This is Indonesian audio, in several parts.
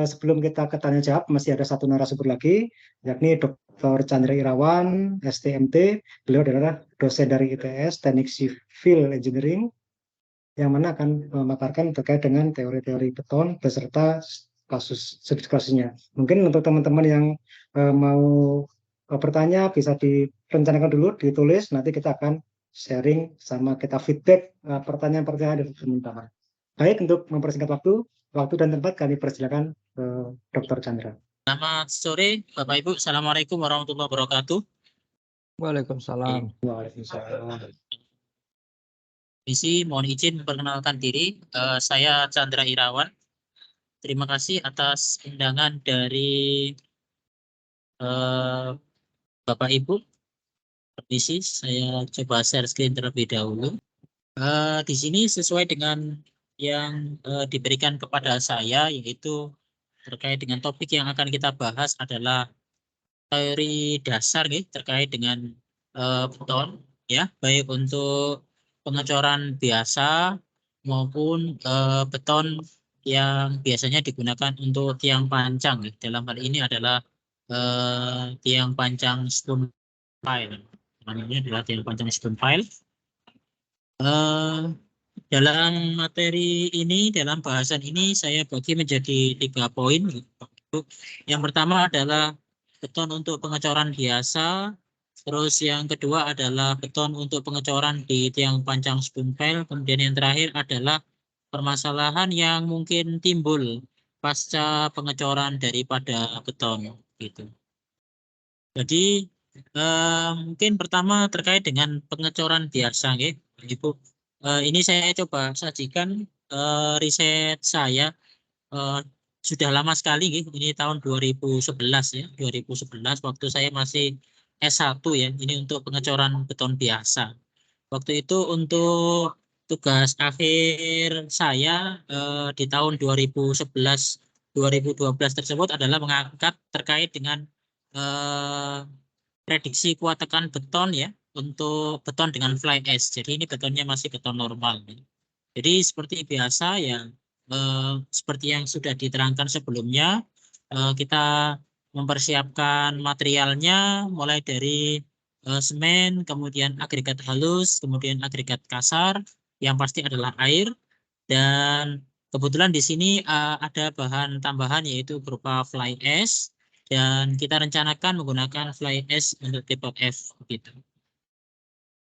sebelum kita ke tanya jawab, masih ada satu narasumber lagi, yakni Dr. Chandra Irawan, STMT. Beliau adalah dosen dari ITS, Teknik Sivil Engineering, yang mana akan memaparkan terkait dengan teori-teori beton beserta kasusnya. Mungkin untuk teman-teman yang mau bertanya bisa direncanakan dulu, ditulis, nanti kita akan sharing sama kita feedback pertanyaan-pertanyaan dari teman-teman. Baik, untuk mempersingkat waktu dan tempat kami persilakan Dr. Chandra. Selamat sore, Bapak Ibu. Assalamualaikum warahmatullahi wabarakatuh. Waalaikumsalam. Waalaikumsalam. Isi, mohon izin memperkenalkan diri. Saya Chandra Irawan. Terima kasih atas undangan dari Bapak Ibu. Permisi, saya coba share screen terlebih dahulu. Di sini sesuai dengan yang diberikan kepada saya, yaitu terkait dengan topik yang akan kita bahas adalah teori dasar terkait dengan beton, ya, baik untuk pengecoran biasa maupun beton yang biasanya digunakan untuk tiang pancang. Dalam hal ini adalah tiang pancang stone pile. Namanya adalah tiang pancang stone pile. Dalam materi ini, dalam bahasan ini saya bagi menjadi 3 poin. Yang pertama adalah beton untuk pengecoran biasa. Terus yang kedua adalah beton untuk pengecoran di tiang pancang spoon pile. Kemudian yang terakhir adalah permasalahan yang mungkin timbul pasca pengecoran daripada beton. Gitu. Jadi mungkin pertama terkait dengan pengecoran biasa, Ibu. Ini saya coba sajikan riset saya. Sudah lama sekali, ini tahun 2011 ya, 2011 waktu saya masih S1 ya, ini untuk pengecoran beton biasa. Waktu itu untuk tugas akhir saya di tahun 2011-2012 tersebut adalah mengangkat terkait dengan prediksi kuat tekan beton ya, untuk beton dengan fly ash. Jadi ini betonnya masih beton normal. Jadi seperti biasa ya, seperti yang sudah diterangkan sebelumnya, kita mempersiapkan materialnya mulai dari semen, kemudian agregat halus, kemudian agregat kasar, yang pasti adalah air, dan kebetulan di sini ada bahan tambahan yaitu berupa fly ash, dan kita rencanakan menggunakan fly ash untuk tipe F gitu.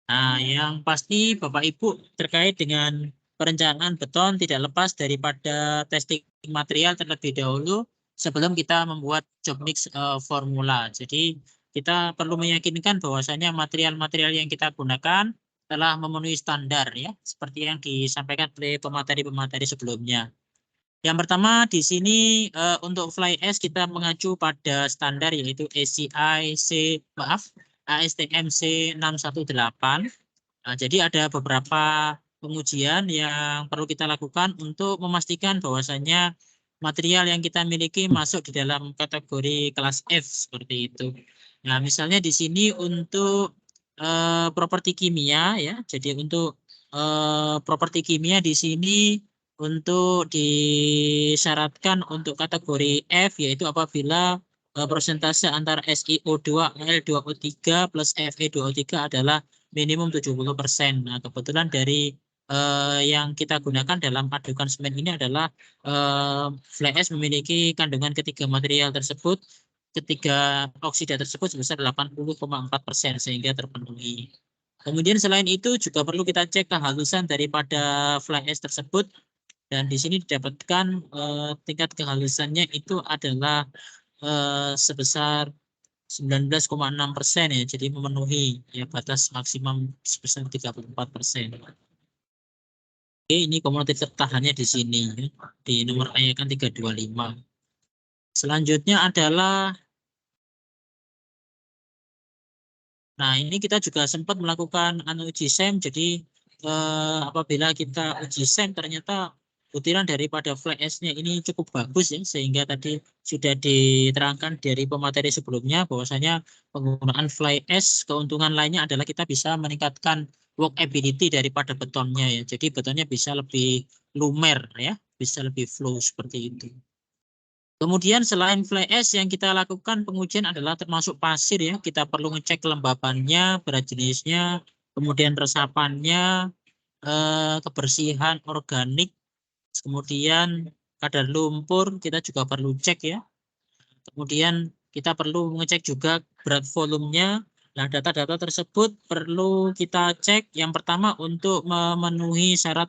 Nah, yang pasti Bapak Ibu terkait dengan perencanaan beton tidak lepas daripada testing material terlebih dahulu sebelum kita membuat job mix formula. Jadi kita perlu meyakinkan bahwasanya material-material yang kita gunakan telah memenuhi standar ya, seperti yang disampaikan oleh pemateri-pemateri sebelumnya. Yang pertama di sini untuk fly ash kita mengacu pada standar yaitu ASTM C618. Nah, jadi ada beberapa pengujian yang perlu kita lakukan untuk memastikan bahwasannya material yang kita miliki masuk di dalam kategori kelas F seperti itu. Nah, misalnya di sini untuk properti kimia ya. Jadi untuk properti kimia di sini untuk disyaratkan untuk kategori F yaitu apabila persentase antara SiO2 Al2O3 plus Fe2O3 adalah minimum 70%. Nah, kebetulan dari yang kita gunakan dalam adukan semen ini adalah fly ash memiliki kandungan ketiga material tersebut, ketiga oksida tersebut sebesar 80,4% sehingga terpenuhi. Kemudian selain itu juga perlu kita cek kehalusan daripada fly ash tersebut, dan di sini didapatkan tingkat kehalusannya itu adalah sebesar 19,6% ya, jadi memenuhi ya batas maksimum sebesar 34%. Oke, ini komoditas tertahannya di sini ya, di nomor IAkan 325. Selanjutnya adalah, nah ini kita juga sempat melakukan uji SEM. Jadi apabila kita uji SEM ternyata butiran daripada fly ash-nya ini cukup bagus ya, sehingga tadi sudah diterangkan dari pemateri sebelumnya bahwasanya penggunaan fly ash keuntungan lainnya adalah kita bisa meningkatkan workability daripada betonnya ya. Jadi betonnya bisa lebih lumer ya, bisa lebih flow seperti itu. Kemudian selain fly ash yang kita lakukan pengujian adalah termasuk pasir ya. Kita perlu ngecek kelembabannya, berat jenisnya, kemudian resapannya, kebersihan organik, kemudian kadar lumpur kita juga perlu cek ya. Kemudian kita perlu mengecek juga berat volumenya. Nah, data-data tersebut perlu kita cek yang pertama untuk memenuhi syarat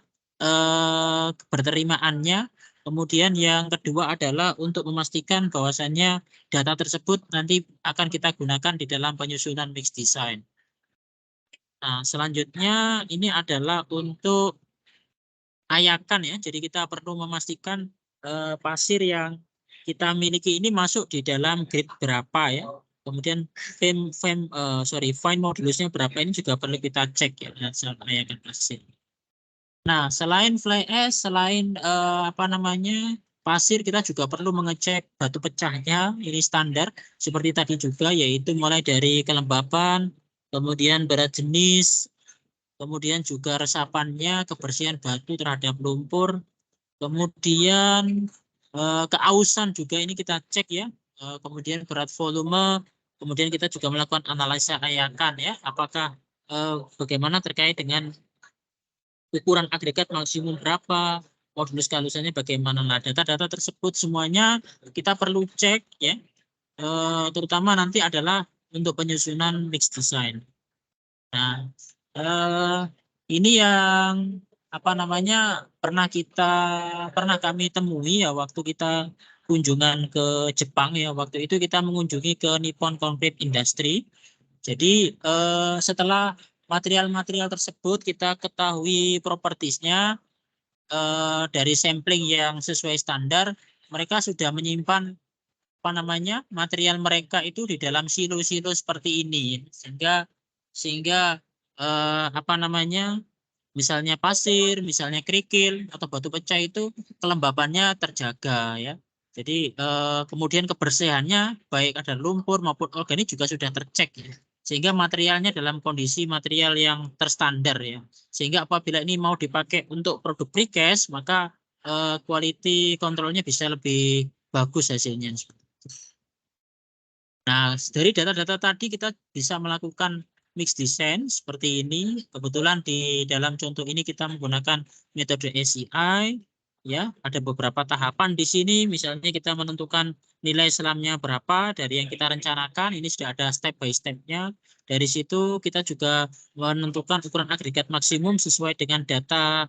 keberterimaannya. Kemudian yang kedua adalah untuk memastikan bahwasannya data tersebut nanti akan kita gunakan di dalam penyusunan mix design. Nah, selanjutnya ini adalah untuk ayakan ya. Jadi kita perlu memastikan pasir yang kita miliki ini masuk di dalam grade berapa ya. Kemudian fine modulusnya berapa ini juga perlu kita cek ya dalam ayakan pasir. Nah, selain fly ash, selain pasir, kita juga perlu mengecek batu pecahnya. Ini standar seperti tadi juga, yaitu mulai dari kelembapan, kemudian berat jenis, kemudian juga resapannya, kebersihan batu terhadap lumpur, kemudian keausan juga ini kita cek ya. Kemudian berat volume, kemudian kita juga melakukan analisa ayakan ya, apakah bagaimana terkait dengan ukuran agregat maksimum berapa, modulus kehalusannya bagaimana. Nah, data-data tersebut semuanya kita perlu cek ya, terutama nanti adalah untuk penyusunan mix design. Nah, ini yang pernah kami temui ya waktu kita kunjungan ke Jepang ya. Waktu itu kita mengunjungi ke Nippon Concrete Industry. Jadi setelah material-material tersebut kita ketahui propertiesnya dari sampling yang sesuai standar, mereka sudah menyimpan material mereka itu di dalam silo-silo seperti ini, sehingga misalnya pasir, misalnya kerikil atau batu pecah itu kelembabannya terjaga ya. Jadi kemudian kebersihannya baik ada lumpur maupun organik juga sudah tercek ya. Sehingga materialnya dalam kondisi material yang terstandar ya. Sehingga apabila ini mau dipakai untuk produk precast, maka quality controlnya bisa lebih bagus hasilnya. Nah, dari data-data tadi kita bisa melakukan mix design seperti ini. Kebetulan di dalam contoh ini kita menggunakan metode ACI. Ya, ada beberapa tahapan di sini. Misalnya kita menentukan nilai selamnya berapa dari yang kita rencanakan. Ini sudah ada step by step-nya. Dari situ kita juga menentukan ukuran agregat maksimum sesuai dengan data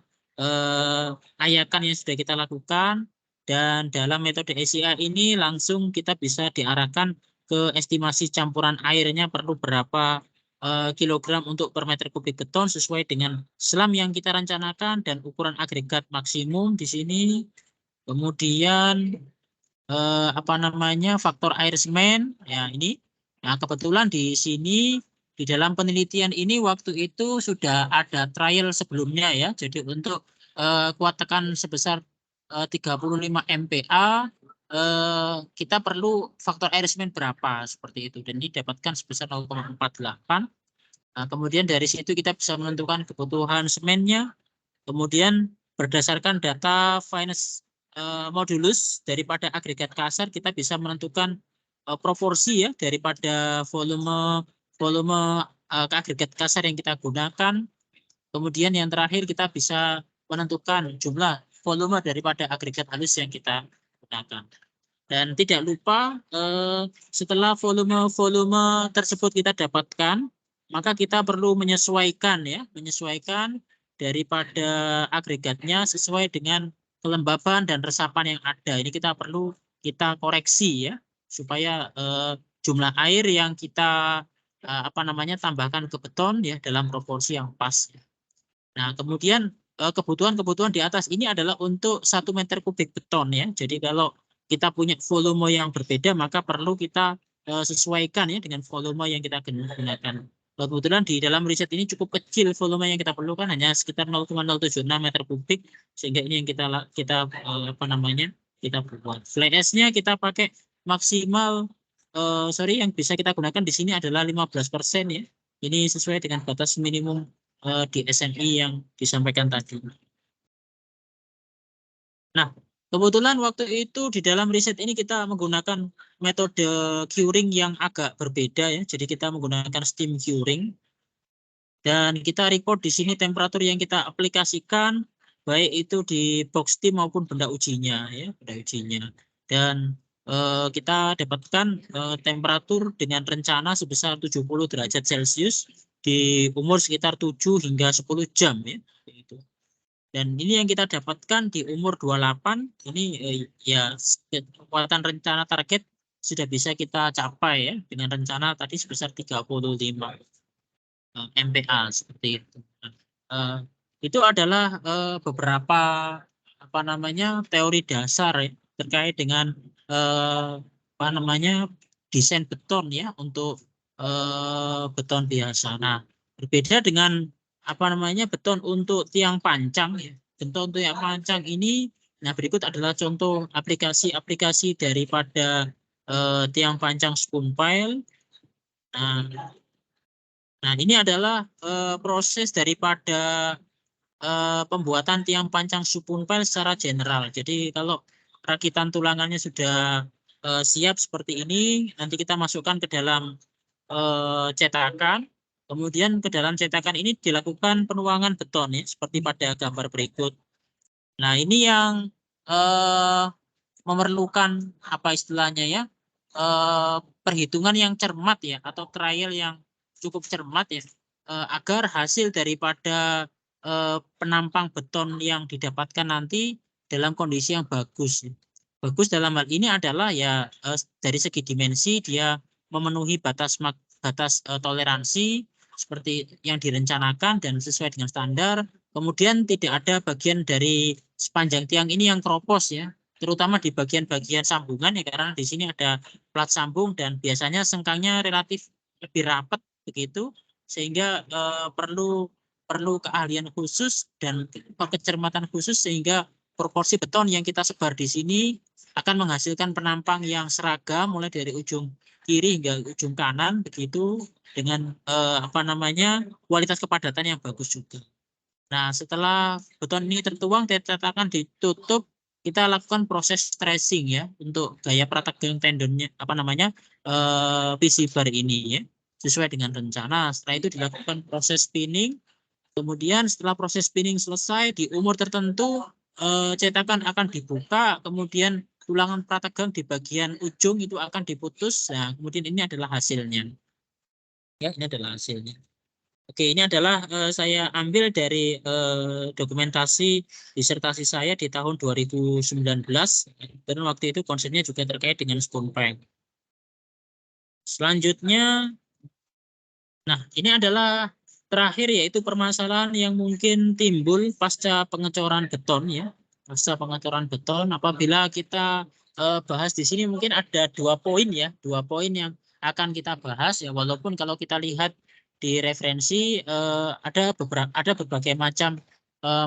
ayakan yang sudah kita lakukan. Dan dalam metode ACI ini langsung kita bisa diarahkan ke estimasi campuran airnya perlu berapa kilogram untuk per meter kubik beton sesuai dengan selam yang kita rencanakan dan ukuran agregat maksimum di sini. Kemudian faktor air semen ya ini. Nah, kebetulan di sini di dalam penelitian ini waktu itu sudah ada trial sebelumnya ya. Jadi untuk kuat tekan sebesar 35 MPa kita perlu faktor air semen berapa seperti itu, dan ini dapatkan sebesar 0,48. Nah, kemudian dari situ kita bisa menentukan kebutuhan semennya. Kemudian berdasarkan data finesse modulus daripada agregat kasar, kita bisa menentukan proporsi ya daripada volume agregat kasar yang kita gunakan. Kemudian yang terakhir kita bisa menentukan jumlah volume daripada agregat halus yang kita gunakan. Dan tidak lupa setelah volume tersebut kita dapatkan, maka kita perlu menyesuaikan daripada agregatnya sesuai dengan kelembaban dan resapan yang ada. Ini kita perlu kita koreksi ya supaya jumlah air yang kita tambahkan ke beton ya dalam proporsi yang pas. Nah, kemudian kebutuhan di atas ini adalah untuk 1 meter kubik beton ya. Jadi kalau kita punya volume yang berbeda, maka perlu kita sesuaikan ya dengan volume yang kita gunakan. Kebetulan di dalam riset ini cukup kecil volume yang kita perlukan, hanya sekitar 0,076 meter kubik, sehingga ini yang kita buat. Fly ash-nya kita pakai maksimal yang bisa kita gunakan di sini adalah 15% ya. Ini sesuai dengan batas minimum di SNI yang disampaikan tadi. Nah, Kebetulan waktu itu di dalam riset ini kita menggunakan metode curing yang agak berbeda ya. Jadi kita menggunakan steam curing dan kita record di sini temperatur yang kita aplikasikan baik itu di box steam maupun benda ujinya ya, benda ujinya. Dan kita dapatkan temperatur dengan rencana sebesar 70 derajat Celcius di umur sekitar 7 hingga 10 jam ya. Itu. Dan ini yang kita dapatkan di umur 28, ini ya kekuatan rencana target sudah bisa kita capai ya dengan rencana tadi sebesar 35 MPa seperti itu. Itu adalah beberapa apa namanya teori dasar ya, terkait dengan apa namanya desain beton ya untuk beton biasa. Nah, berbeda dengan apa namanya beton untuk tiang pancang ya. Beton untuk tiang pancang ini, nah berikut adalah contoh aplikasi-aplikasi daripada tiang pancang spoon pile. Nah, ini adalah proses daripada pembuatan tiang pancang spoon pile secara general. Jadi kalau rakitan tulangannya sudah siap seperti ini, nanti kita masukkan ke dalam cetakan. Kemudian ke dalam cetakan ini dilakukan penuangan beton ya, seperti pada gambar berikut. Nah, ini yang memerlukan apa istilahnya ya, perhitungan yang cermat ya, atau trial yang cukup cermat ya, agar hasil daripada penampang beton yang didapatkan nanti dalam kondisi yang bagus. Bagus dalam hal ini adalah ya dari segi dimensi dia memenuhi batas toleransi seperti yang direncanakan dan sesuai dengan standar. Kemudian tidak ada bagian dari sepanjang tiang ini yang keropos ya, terutama di bagian-bagian sambungan ya, karena di sini ada plat sambung dan biasanya sengkangnya relatif lebih rapat begitu, sehingga perlu keahlian khusus dan kecermatan khusus sehingga proporsi beton yang kita sebar di sini akan menghasilkan penampang yang seragam mulai dari ujung kiri hingga ujung kanan begitu, dengan apa namanya kualitas kepadatan yang bagus juga. Nah, setelah beton ini tertuang, cetakan ditutup, kita lakukan proses tracing ya untuk gaya prategang tendonnya apa namanya PC bar ini ya, sesuai dengan rencana. Setelah itu dilakukan proses spinning. Kemudian setelah proses spinning selesai di umur tertentu, cetakan akan dibuka, kemudian tulangan prategang di bagian ujung itu akan diputus. Nah, kemudian ini adalah hasilnya. Ya, ini adalah hasilnya. Oke, ini adalah saya ambil dari dokumentasi disertasi saya di tahun 2019 dan waktu itu konsepnya juga terkait dengan spoon pile. Selanjutnya, nah ini adalah terakhir yaitu permasalahan yang mungkin timbul pasca pengecoran beton ya. Pasca pengecoran beton, apabila kita bahas di sini mungkin ada 2 poin ya, 2 poin yang akan kita bahas ya, walaupun kalau kita lihat di referensi ada berbagai macam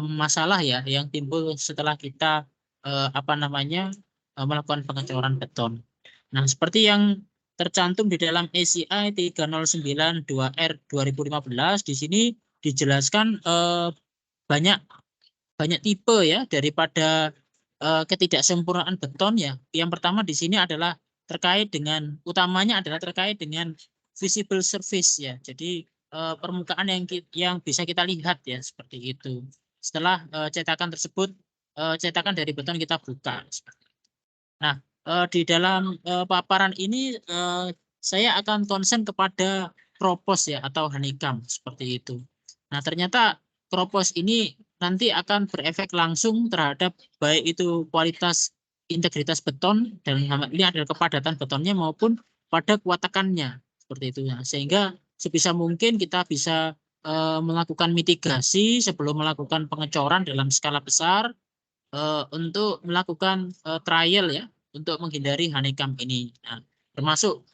masalah ya yang timbul setelah kita apa namanya melakukan pengecoran beton. Nah, seperti yang tercantum di dalam ACI 3092R 2015 di sini dijelaskan banyak tipe ya daripada ketidaksempurnaan beton ya. Yang pertama di sini adalah utamanya adalah terkait dengan visible surface ya. Jadi permukaan yang bisa kita lihat ya, seperti itu. Setelah cetakan tersebut, cetakan dari beton kita buka. Nah, di dalam paparan ini saya akan konsen kepada kropos ya atau honeycomb seperti itu. Nah, ternyata kropos ini nanti akan berefek langsung terhadap baik itu kualitas integritas beton dan ini adalah kepadatan betonnya maupun pada kuatakannya seperti itu ya. Sehingga sebisa mungkin kita bisa melakukan mitigasi sebelum melakukan pengecoran dalam skala besar untuk melakukan trial ya untuk menghindari honeycomb ini. Nah, termasuk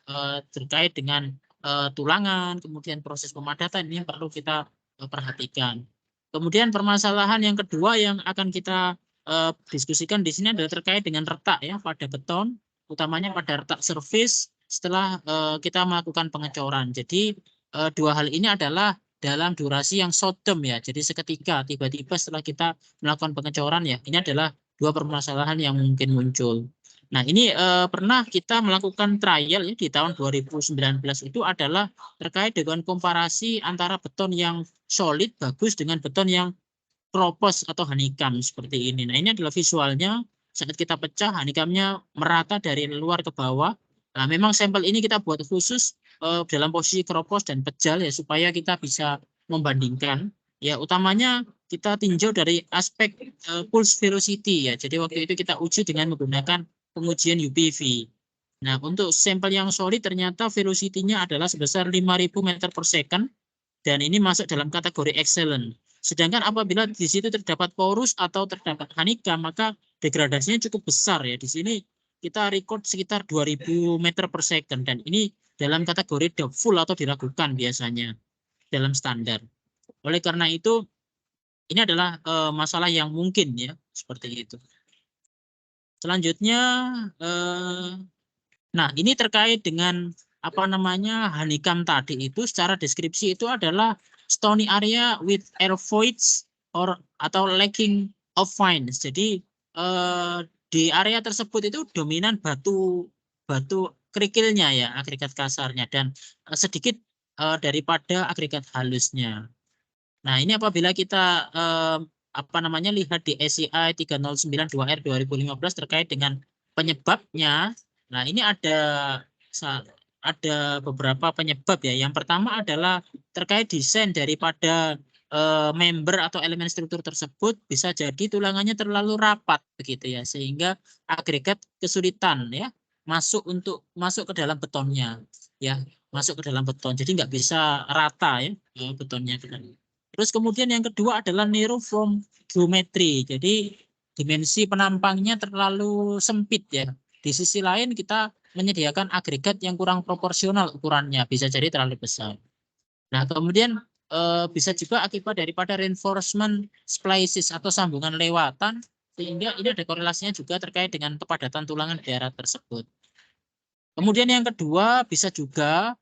terkait dengan tulangan, kemudian proses pemadatan ini perlu kita perhatikan. Kemudian permasalahan yang kedua yang akan kita diskusikan di sini adalah terkait dengan retak ya pada beton, utamanya pada retak surface setelah kita melakukan pengecoran. Jadi dua hal ini adalah dalam durasi yang short term ya. Jadi seketika tiba-tiba setelah kita melakukan pengecoran ya, ini adalah dua permasalahan yang mungkin muncul. Nah, ini pernah kita melakukan trial ya di tahun 2019 itu adalah terkait dengan komparasi antara beton yang solid bagus dengan beton yang kropos atau honeycomb seperti ini. Nah, ini adalah visualnya saat kita pecah honeycombnya merata dari luar ke bawah. Nah, memang sampel ini kita buat khusus dalam posisi kropos dan pejal ya supaya kita bisa membandingkan. Ya, utamanya kita tinjau dari aspek pulse velocity ya. Jadi waktu itu kita uji dengan menggunakan pengujian UPV. Nah, untuk sampel yang solid ternyata velocity-nya adalah sebesar 5.000 meter per second dan ini masuk dalam kategori excellent. Sedangkan apabila di situ terdapat porus atau terdapat honeycomb, maka degradasinya cukup besar ya. Di sini kita record sekitar 2.000 meter per second dan ini dalam kategori doubtful atau diragukan biasanya dalam standar. Oleh karena itu ini adalah masalah yang mungkin ya seperti itu. Selanjutnya, nah ini terkait dengan apa namanya honeycomb tadi itu secara deskripsi itu adalah stony area with air voids atau lacking of fines. Jadi di area tersebut itu dominan batu kerikilnya ya agregat kasarnya dan sedikit daripada agregat halusnya. Nah ini apabila kita apa namanya lihat di SCI 3092R 2015 terkait dengan penyebabnya. Nah, ini ada beberapa penyebab ya. Yang pertama adalah terkait desain daripada member atau elemen struktur tersebut bisa jadi tulangannya terlalu rapat begitu ya, sehingga agregat kesulitan ya masuk ke dalam betonnya ya, masuk ke dalam beton. Jadi nggak bisa rata ya betonnya. Terus kemudian yang kedua adalah narrow form geometry. Jadi dimensi penampangnya terlalu sempit ya. Di sisi lain kita menyediakan agregat yang kurang proporsional ukurannya, bisa jadi terlalu besar. Nah, kemudian bisa juga akibat daripada reinforcement splices atau sambungan lewatan, sehingga ini ada korelasinya juga terkait dengan kepadatan tulangan di daerah tersebut. Kemudian yang kedua bisa juga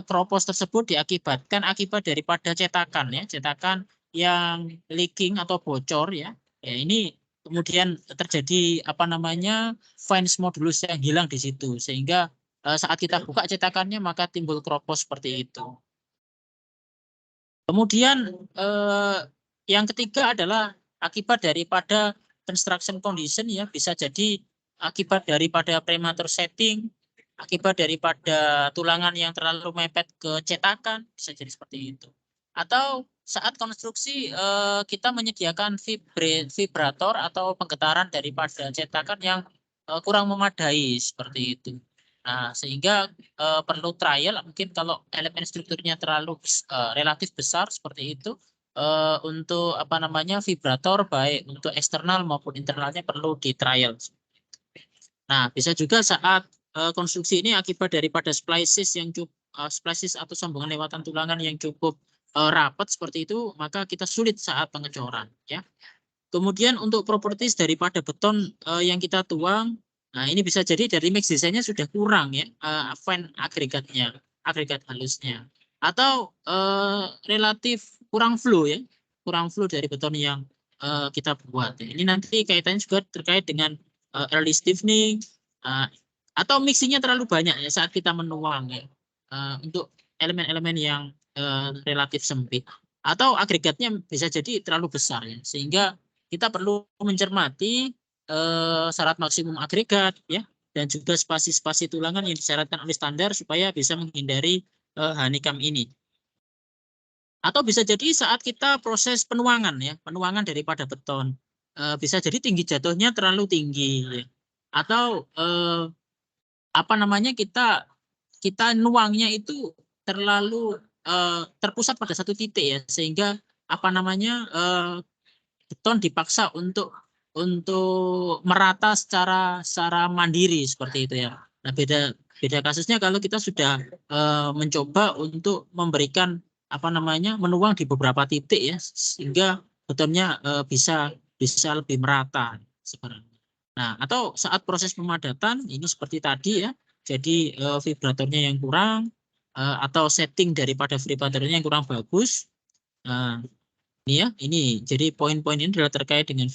kropos tersebut diakibatkan akibat daripada cetakan ya, cetakan yang leaking atau bocor ya. Ya ini kemudian terjadi apa namanya fines modulus yang hilang di situ sehingga saat kita buka cetakannya maka timbul kropos seperti itu. Kemudian yang ketiga adalah akibat daripada construction condition ya, bisa jadi akibat daripada premature setting, akibat daripada tulangan yang terlalu mepet ke cetakan, bisa jadi seperti itu. Atau saat konstruksi kita menyediakan vibrator atau penggetaran daripada cetakan yang kurang memadai seperti itu. Nah, sehingga perlu trial mungkin kalau elemen strukturnya terlalu relatif besar seperti itu untuk apa namanya vibrator baik untuk eksternal maupun internalnya perlu di trial. Nah, bisa juga saat konstruksi ini akibat daripada splices yang cukup splices atau sambungan lewatan tulangan yang cukup rapat seperti itu, maka kita sulit saat pengecoran ya. Kemudian untuk properties daripada beton yang kita tuang, nah ini bisa jadi dari mix desainnya sudah kurang ya, fine agregatnya, agregat halusnya, atau relatif kurang flow ya, kurang flow dari beton yang kita buat. Ini nanti kaitannya juga terkait dengan early stiffening atau mixingnya terlalu banyak ya saat kita menuang ya, untuk elemen-elemen yang relatif sempit, atau agregatnya bisa jadi terlalu besar ya, sehingga kita perlu mencermati syarat maksimum agregat ya dan juga spasi-spasi tulangan yang disyaratkan oleh standar supaya bisa menghindari honeycomb ini. Atau bisa jadi saat kita proses penuangan ya, penuangan daripada beton bisa jadi tinggi jatuhnya terlalu tinggi ya. Atau apa namanya kita nuangnya itu terlalu terpusat pada satu titik ya, sehingga apa namanya beton dipaksa untuk merata secara mandiri seperti itu ya. Nah, beda kasusnya kalau kita sudah mencoba untuk memberikan apa namanya menuang di beberapa titik ya, sehingga betonnya bisa lebih merata sebenarnya. Nah, atau saat proses pemadatan ini seperti tadi ya, jadi vibratornya yang kurang atau setting daripada vibratornya yang kurang bagus. Ini ya, ini. Jadi poin-poin ini adalah terkait dengan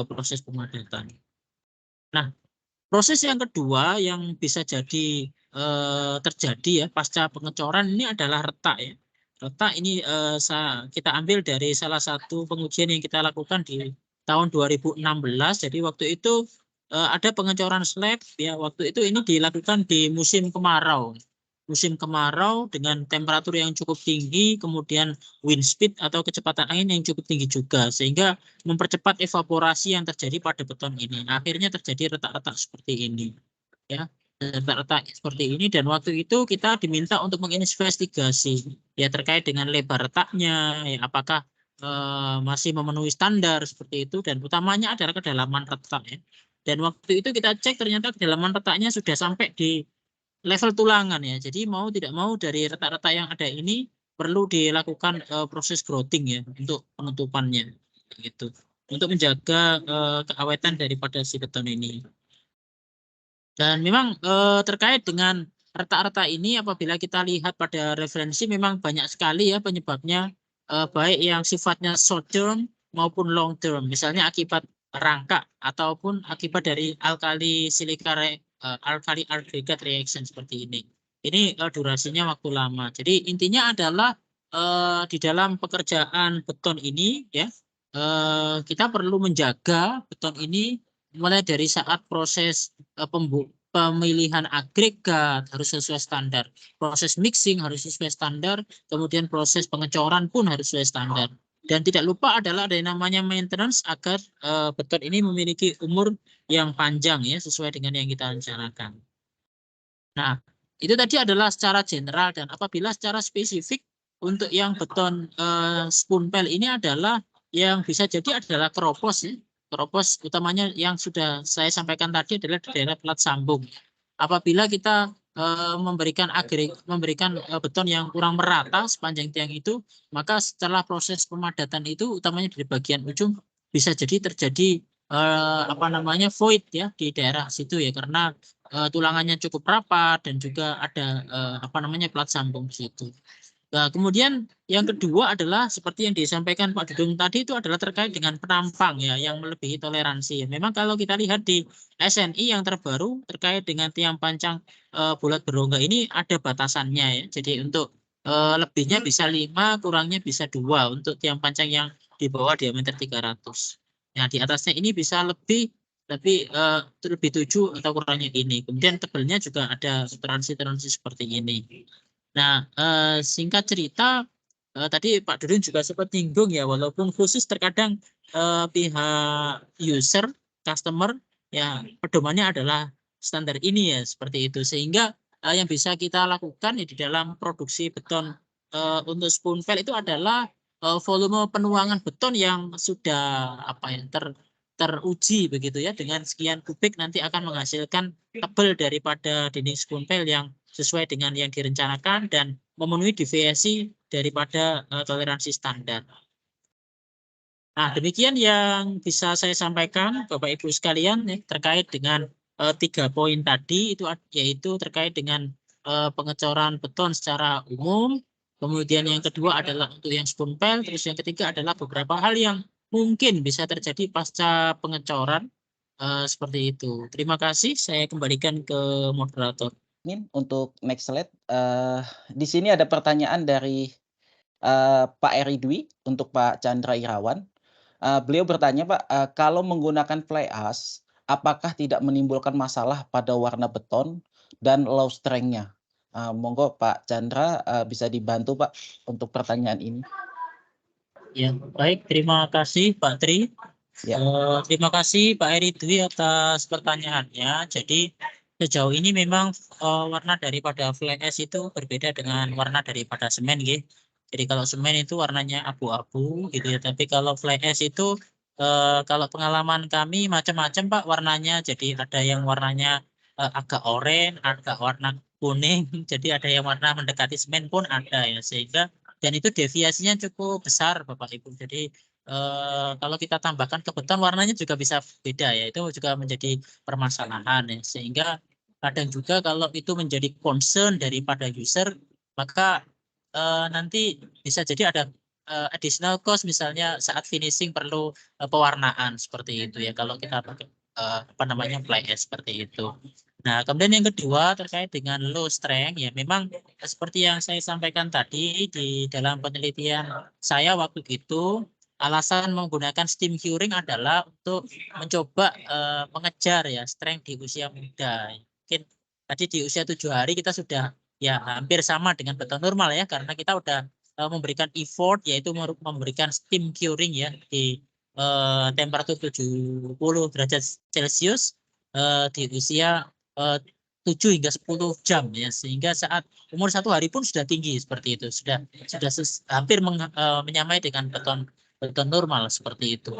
proses pemadatan. Nah, proses yang kedua yang bisa jadi terjadi ya pasca pengecoran ini adalah retak ya. Retak ini kita ambil dari salah satu pengujian yang kita lakukan di tahun 2016. Jadi waktu itu ada pengecoran slab ya. Waktu itu ini dilakukan di musim kemarau. Musim kemarau dengan temperatur yang cukup tinggi, kemudian wind speed atau kecepatan angin yang cukup tinggi juga, sehingga mempercepat evaporasi yang terjadi pada beton ini. Akhirnya terjadi retak-retak seperti ini. Ya, retak-retak seperti ini, dan waktu itu kita diminta untuk menginvestigasi ya terkait dengan lebar retaknya, ya apakah masih memenuhi standar seperti itu, dan utamanya adalah kedalaman retak ya. Dan waktu itu kita cek ternyata kedalaman retaknya sudah sampai di level tulangan ya. Jadi mau tidak mau dari retak-retak yang ada ini perlu dilakukan proses grouting ya untuk penutupannya gitu. Untuk menjaga keawetan daripada si beton ini. Dan memang terkait dengan retak-retak ini apabila kita lihat pada referensi memang banyak sekali ya penyebabnya, baik yang sifatnya short term maupun long term. Misalnya akibat rangka ataupun akibat dari alkali silika alkali agregat reaction seperti ini. Ini durasinya waktu lama. Jadi intinya adalah di dalam pekerjaan beton ini ya, kita perlu menjaga beton ini mulai dari saat proses pemilihan agregat harus sesuai standar, proses mixing harus sesuai standar, kemudian proses pengecoran pun harus sesuai standar. Dan tidak lupa adalah ada yang namanya maintenance agar beton ini memiliki umur yang panjang ya sesuai dengan yang kita rencanakan. Nah, itu tadi adalah secara general, dan apabila secara spesifik untuk yang beton spoonpel ini adalah yang bisa jadi adalah keropos ya. Keropos utamanya yang sudah saya sampaikan tadi adalah di daerah plat sambung. Apabila kita memberikan beton yang kurang merata sepanjang tiang itu, maka setelah proses pemadatan itu utamanya di bagian ujung bisa jadi terjadi void ya di daerah situ ya, karena tulangannya cukup rapat dan juga ada plat sambung di situ. Nah, kemudian yang kedua adalah seperti yang disampaikan Pak Dudung tadi, itu adalah terkait dengan penampang ya yang melebihi toleransi. Memang kalau kita lihat di SNI yang terbaru terkait dengan tiang pancang bulat berongga ini ada batasannya ya. Jadi untuk lebihnya bisa 5, kurangnya bisa 2 untuk tiang pancang yang di bawah diameter 300. Nah, di atasnya ini bisa lebih 7 atau kurangnya ini. Kemudian tebelnya juga ada toleransi-toleransi seperti ini. Nah, singkat cerita, tadi Pak Dudung juga sempat nyinggung ya, walaupun khusus terkadang pihak user, customer, ya pedomannya adalah standar ini ya, seperti itu. Sehingga yang bisa kita lakukan ya di dalam produksi beton untuk spoonpel itu adalah volume penuangan beton yang sudah teruji begitu ya, dengan sekian kubik nanti akan menghasilkan tebal daripada dinding spoonpel yang sesuai dengan yang direncanakan dan memenuhi deviasi daripada toleransi standar. Nah, demikian yang bisa saya sampaikan Bapak Ibu sekalian ya, terkait dengan 3 poin tadi, itu yaitu terkait dengan pengecoran beton secara umum. Kemudian yang kedua adalah untuk yang spoonpel, terus yang ketiga adalah beberapa hal yang mungkin bisa terjadi pasca pengecoran seperti itu. Terima kasih, saya kembalikan ke moderator. Untuk next slide, di sini ada pertanyaan dari Pak Eri Dwi untuk Pak Chandra Irawan. Beliau bertanya, Pak, kalau menggunakan fly ash, apakah tidak menimbulkan masalah pada warna beton dan low strength-nya? Monggo Pak Chandra bisa dibantu Pak untuk pertanyaan ini. Ya, baik. Terima kasih Pak Tri. Ya. Terima kasih Pak Eri Dwi atas pertanyaannya. Jadi sejauh ini memang warna daripada fly ash itu berbeda dengan warna daripada semen, gitu. Jadi kalau semen itu warnanya abu-abu gitu ya. Tapi kalau fly ash itu kalau pengalaman kami macam-macam Pak warnanya. Jadi ada yang warnanya agak oranye, agak warna kuning. Jadi ada yang warna mendekati semen pun ada ya. Sehingga dan itu deviasinya cukup besar Bapak Ibu. Jadi kalau kita tambahkan ke beton warnanya juga bisa beda ya, itu juga menjadi permasalahan ya. Sehingga kadang juga kalau itu menjadi concern daripada user, maka nanti bisa jadi ada additional cost misalnya saat finishing perlu pewarnaan seperti itu ya kalau kita pakai apa namanya fly ash seperti itu. Nah, kemudian yang kedua terkait dengan low strength ya memang seperti yang saya sampaikan tadi di dalam penelitian saya waktu itu alasan menggunakan steam curing adalah untuk mencoba mengejar ya strength di usia muda. Mungkin tadi di usia 7 hari kita sudah ya hampir sama dengan beton normal ya karena kita udah memberikan effort yaitu memberikan steam curing ya di temperatur 70 derajat Celcius di usia 7 hingga 10 jam ya sehingga saat umur 1 hari pun sudah tinggi seperti itu sudah hampir menyamai dengan beton normal seperti itu.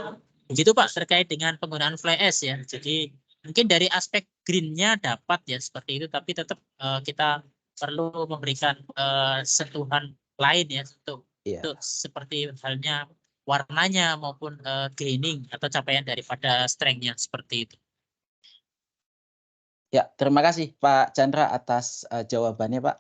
Begitu Pak terkait dengan penggunaan fly ash ya. Jadi mungkin dari aspek green-nya dapat ya seperti itu tapi tetap kita perlu memberikan sentuhan lain ya untuk seperti halnya warnanya maupun graining atau capaian daripada strength-nya seperti itu. Ya, terima kasih Pak Chandra atas jawabannya Pak.